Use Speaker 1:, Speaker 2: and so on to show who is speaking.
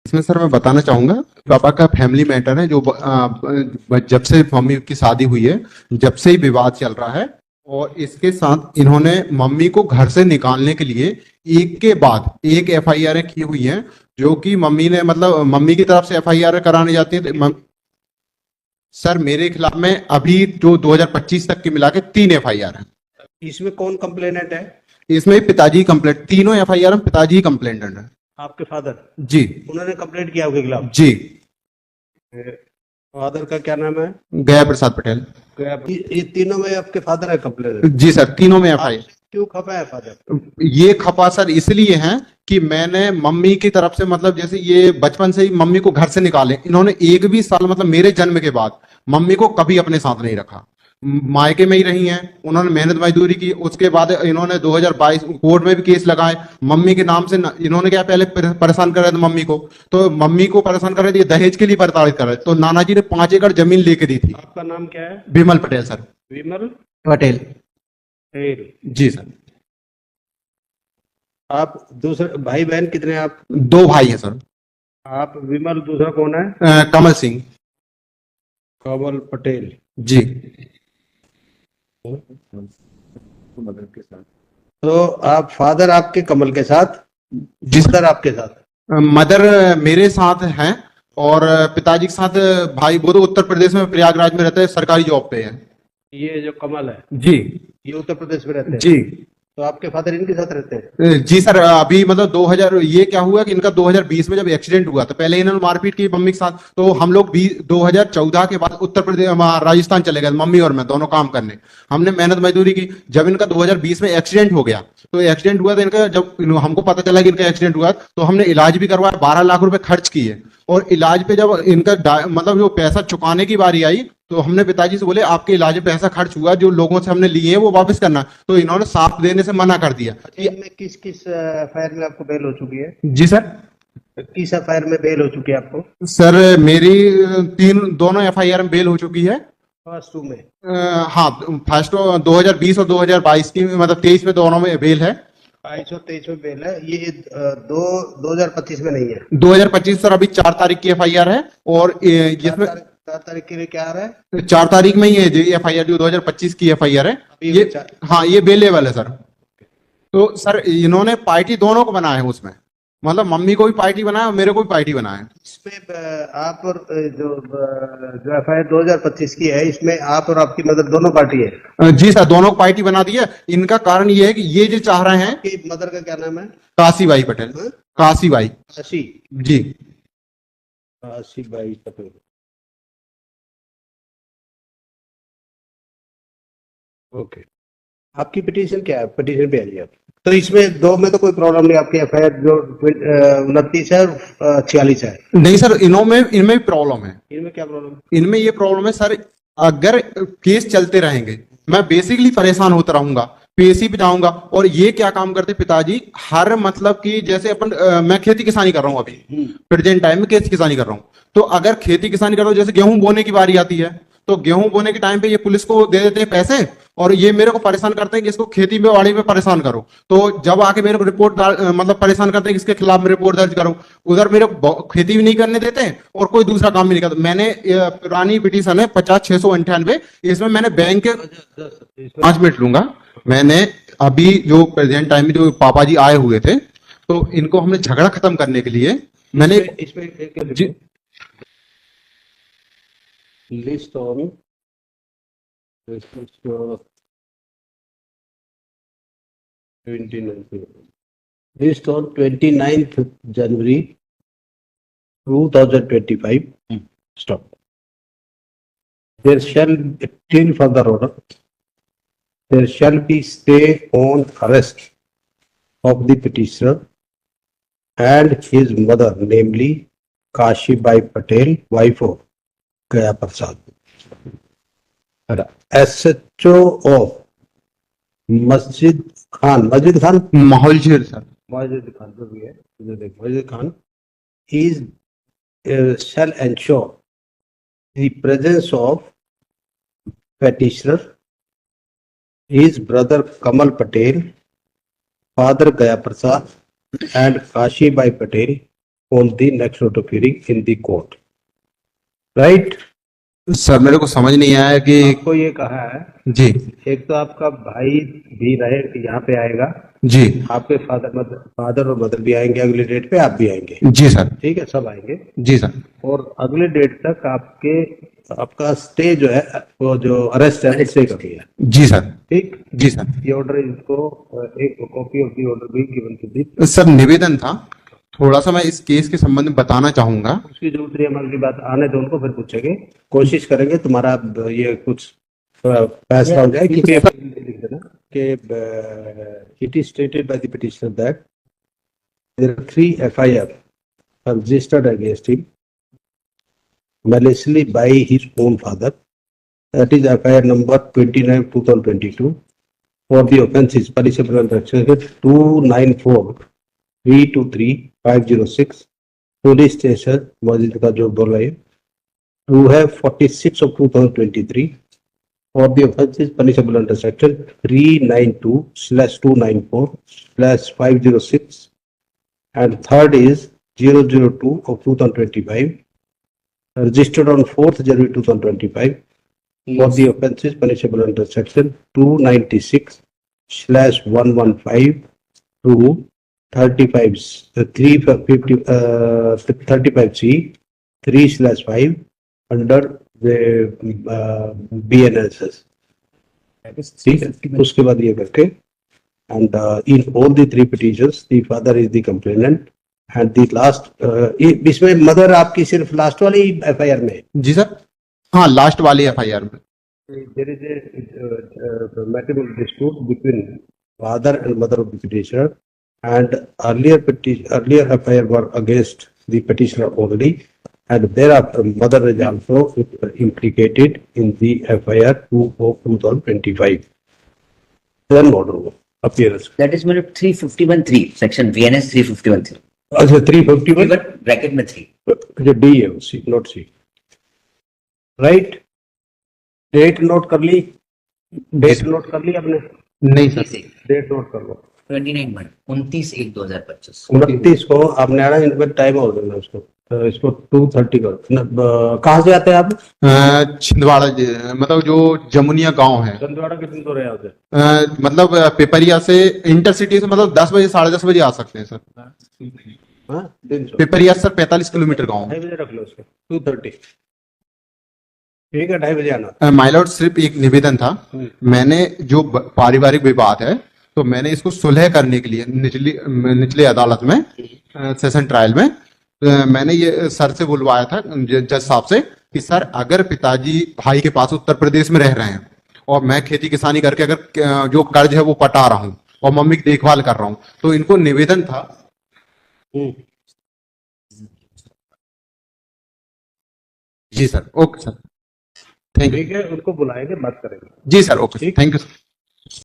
Speaker 1: इसमें सर मैं बताना चाहूंगा, पापा का फैमिली मैटर है जो जब से मम्मी की शादी हुई है, जब से ही विवाद चल रहा है। और इसके साथ इन्होंने मम्मी को घर से निकालने के लिए एक के बाद एक एफआईआर की हुई है, जो कि मम्मी ने मतलब मम्मी की तरफ से एफआईआर कराने जाती है सर मेरे खिलाफ में अभी जो 2025 तक की मिला के 3 एफआईआर है।
Speaker 2: इसमें कौन कंप्लेनेंट है?
Speaker 1: इसमें पिताजी कंप्लेंट, तीनों एफआईआर में पिताजी ही कंप्लेंटेंट है।
Speaker 2: आपके फादर?
Speaker 1: जी
Speaker 2: उन्होंने कंप्लेंट किया आपके खिलाफ?
Speaker 1: जी।
Speaker 2: फादर का क्या नाम है?
Speaker 1: गया प्रसाद पटेल।
Speaker 2: ये तीनों में आपके फादर है कंप्लेंट?
Speaker 1: जी सर, तीनों में एफआईआर।
Speaker 2: क्यों खपा है फादर?
Speaker 1: ये खपा सर इसलिए है कि मैंने मम्मी की तरफ से मतलब जैसे ये बचपन से ही मम्मी को घर से निकाले, इन्होंने एक भी साल मतलब मेरे जन्म के बाद मम्मी को कभी अपने साथ नहीं रखा, मायके में ही रही हैं। उन्होंने मेहनत मजदूरी की, उसके बाद इन्होंने 2022 कोर्ट में भी केस लगाए मम्मी के नाम से। इन्होंने क्या पहले परेशान कर रहे थे मम्मी को, तो मम्मी को परेशान कर रहे थे, दहेज के लिए प्रताड़ित कर रहे थे, तो नाना जी ने 5 एकड़ जमीन लेके दी थी।
Speaker 2: आपका नाम क्या है?
Speaker 1: विमल पटेल सर।
Speaker 2: विमल
Speaker 1: पटेल
Speaker 2: पटेल।
Speaker 1: जी सर।
Speaker 2: आप दूसरे भाई बहन कितने हैं आप?
Speaker 1: 2 भाई हैं सर।
Speaker 2: आप विमल, दूसरा कौन है?
Speaker 1: कमल सिंह।
Speaker 2: कमल पटेल
Speaker 1: जी।
Speaker 2: मदर के साथ। तो आप फादर आपके कमल के साथ,
Speaker 1: जी
Speaker 2: मदर आपके साथ?
Speaker 1: मदर मेरे साथ हैं और पिताजी के साथ भाई वो तो उत्तर प्रदेश में प्रयागराज में रहते हैं, सरकारी जॉब पे है।
Speaker 2: ये जो कमल है
Speaker 1: जी
Speaker 2: ये उत्तर प्रदेश में रहते हैं?
Speaker 1: जी।
Speaker 2: तो आपके फादर इनके साथ रहते हैं?
Speaker 1: जी सर, अभी मतलब 2000 ये क्या हुआ कि इनका 2020 में जब एक्सीडेंट हुआ तो पहले इन्होंने मारपीट की मम्मी के साथ, तो हम लोग भी 2014 के बाद उत्तर प्रदेश राजस्थान चले गए, मम्मी और मैं दोनों काम करने। हमने मेहनत मजदूरी की। जब इनका 2020 में एक्सीडेंट हो गया, तो एक्सीडेंट हुआ तो इनका जब हमको पता चला कि इनका एक्सीडेंट हुआ, तो हमने इलाज भी करवाया, 12 लाख रुपए खर्च किए। और इलाज पे जब इनका मतलब जो पैसा चुकाने की बारी आई, तो हमने पिताजी से बोले आपके इलाज में पैसा खर्च हुआ, जो लोगों से हमने लिए हैं वो वापस करना, तो इन्होंने साफ देने से मना कर दिया।
Speaker 2: में किस किस एफआईआर में आपको बेल हो चुकी है?
Speaker 1: जी सर।
Speaker 2: किस एफआईआर में बेल हो चुकी है आपको?
Speaker 1: सर मेरी दोनों एफआईआर में बेल हो चुकी है।
Speaker 2: फर्स्ट टू में?
Speaker 1: हाँ, फर्स्ट 2020 और 2022 की मतलब 23 में दोनों में बेल है।
Speaker 2: 22 और 23 में बेल है। ये 2025 में नहीं है?
Speaker 1: 2025 सर अभी 4 तारीख की एफआईआर है, और जिसमें
Speaker 2: 4 तारीख के लिए क्या आ रहा है?
Speaker 1: 4 तारीख में ही है जो एफआईआर, जो 2025 की एफआईआर है ये। हाँ ये बेलेबल है सर। तो सर इन्होंने पार्टी दोनों को बनाया है उसमें, मतलब मम्मी को भी पार्टी बनाया और मेरे को भी पार्टी बनाया है।
Speaker 2: इसमें आप और जो एफआईआर 2025 की है, इसमें आप और आपकी मदर दोनों पार्टी है?
Speaker 1: जी सर, दोनों को पार्टी बना दी है। इनका कारण ये है कि ये जो चाह रहे हैं
Speaker 2: कि मदर का क्या नाम है?
Speaker 1: काशीबाई पटेल।
Speaker 2: हाँ?
Speaker 1: काशीबाई।
Speaker 2: काशी?
Speaker 1: जी।
Speaker 2: काशीबाई पटेल। ओके। आपकी पिटीशन क्या है? पिटीशन पे आइए आप। तो इसमें दो में तो कोई प्रॉब्लम नहीं, आपकी एफआईआर जो 29 है और 46 है?
Speaker 1: नहीं सर, इनमें भी प्रॉब्लम है।
Speaker 2: इनमें क्या प्रॉब्लम?
Speaker 1: इनमें ये प्रॉब्लम है सर, अगर केस चलते रहेंगे मैं बेसिकली परेशान होता रहूंगा, पीएससी पे जाऊंगा। और ये क्या काम करते पिताजी, हर मतलब कि जैसे अपन मैं खेती किसानी कर रहा हूँ अभी प्रेजेंट टाइम में, खेती किसानी कर रहा हूँ, तो अगर खेती किसानी कर रहा हूँ, जैसे गेहूं बोने की बारी आती है, तो गेहूं बोने के टाइम पे ये पुलिस को दे देते हैं पैसे, और ये मेरे को परेशान करते हैं कि इसको खेती में वाड़ी में परेशान करो। तो जब आके मेरे को रिपोर्ट मतलब परेशान करते हैं कि इसके खिलाफ में रिपोर्ट दर्ज करूं, उधर मेरे को खेती भी नहीं करने देते हैं और कोई दूसरा काम भी नहीं करते। मैंने पुरानी पिटीशन है 50/698, इसमें मैंने बैंक के 5 मिनट लूंगा। मैंने अभी जो प्रेजेंट टाइम में जो पापा जी आए हुए थे, तो इनको हमने झगड़ा खत्म करने के लिए मैंने
Speaker 2: इसमें list on list on 29th January 2025. Stop. There shall till further order. There shall be stay on arrest of the petitioner and his mother, namely Kashibai Patel, wife of Gaya Prasad. SHO of Masjid Khan,
Speaker 1: माहौल sir,
Speaker 2: Masjid Khan, जो भी है, Masjid Khan is shall ensure the presence of petitioner, his brother Kamal Patel, father Gaya Prasad, and Kashibai Patel on the next note of hearing in the court. Right?
Speaker 1: Sir मेरे को समझ नहीं आया कि
Speaker 2: आपको ये कहा है,
Speaker 1: जी
Speaker 2: एक तो आपका भाई भी रहे यहाँ पे आएगा,
Speaker 1: जी
Speaker 2: आपके फादर और मदर भी आएंगे, अगले डेट पे आप भी आएंगे,
Speaker 1: जी सर
Speaker 2: ठीक है, सब आएंगे।
Speaker 1: जी सर
Speaker 2: और अगले डेट तक आपका स्टे जो है, वो जो अरेस्ट है, स्टे कर दिया,
Speaker 1: जी सर
Speaker 2: ठीक।
Speaker 1: जी सर।
Speaker 2: ये ऑर्डर इसको एक कॉपी ऑफ दी ऑर्डर भी गिवन टू दी।
Speaker 1: सर निवेदन था, थोड़ा सा मैं इस केस के संबंध में बताना चाहूंगा।
Speaker 2: उसकी जरूरत नहीं, हम अगली बात आने दो उनको, फिर पूछेंगे, कोशिश करेंगे तुम्हारा ये कुछ फैसला हो जाए। क्योंकि लिख देना कि it is stated by the petitioner that there are 3 FIR registered against him maliciously by his own father. That is FIR number 29/2022 for the offences punishable under section 294-323-506 police station मस्जिद का जो बोल रहे हैं, 246/2023 for the offences punishable under section 392/294/506 and third is 002/2025 registered on 4th January 2025 for the offences punishable under section 296/115 to 35C 3/5 under the BNSS. ठीक है, उसके बाद ये करके and in all the 3 petitions the father is the complainant and the last इसमें mother आपकी सिर्फ last वाली FIR में है।
Speaker 1: जी सर, हाँ लास्ट वाली FIR में।
Speaker 2: There is a matrimonial dispute between father and mother of the petitioner, and earlier FIR were against the petitioner only, and thereafter mother is also implicated in the FIR 2/2025. Then order appearance.
Speaker 3: That is मेरे 351(3) section VNS 351(3)
Speaker 2: अच्छा 351
Speaker 3: bracket में 3
Speaker 2: जो D है सी note सी, right. Date note कर ली, date note कर ली आपने?
Speaker 1: नहीं sir,
Speaker 2: date note कर लो।
Speaker 3: 29/1/2025
Speaker 2: 29 को आपने आना, इनका टाइम और देना उसको, इसको 2:30 करो। कहाँ से आते हैं आप?
Speaker 1: छिंदवाड़ा मतलब जो जमुनिया गांव है,
Speaker 2: छिंदवाड़ा कितनी दूर है यहाँ से?
Speaker 1: मतलब पेपरिया से इंटरसिटी से मतलब 10 बजे 10:30 बजे आ सकते हैं सर।
Speaker 2: हाँ 300
Speaker 1: पेपरिया सर 45 किलोमीटर गाँव।
Speaker 2: 2:30 बजे रख लो उसको, 2:30 ठीक है, 2:30 बजे आना।
Speaker 1: माय लॉर्ड सिर्फ एक निवेदन था, मैंने जो पारिवारिक विवाद है तो मैंने इसको सुलह करने के लिए निचली अदालत में सेशन ट्रायल में मैंने ये सर से बुलवाया था, जज साहब से, कि सर अगर पिताजी भाई के पास उत्तर प्रदेश में रह रहे हैं और मैं खेती किसानी करके अगर जो कर्ज है वो पटा रहा हूँ और मम्मी की देखभाल कर रहा हूँ, तो इनको निवेदन था। जी sir, okay sir, thank you.
Speaker 2: ठीक है, उनको बुलाएंगे, बात करेंगे।
Speaker 1: जी sir, okay, thank you sir.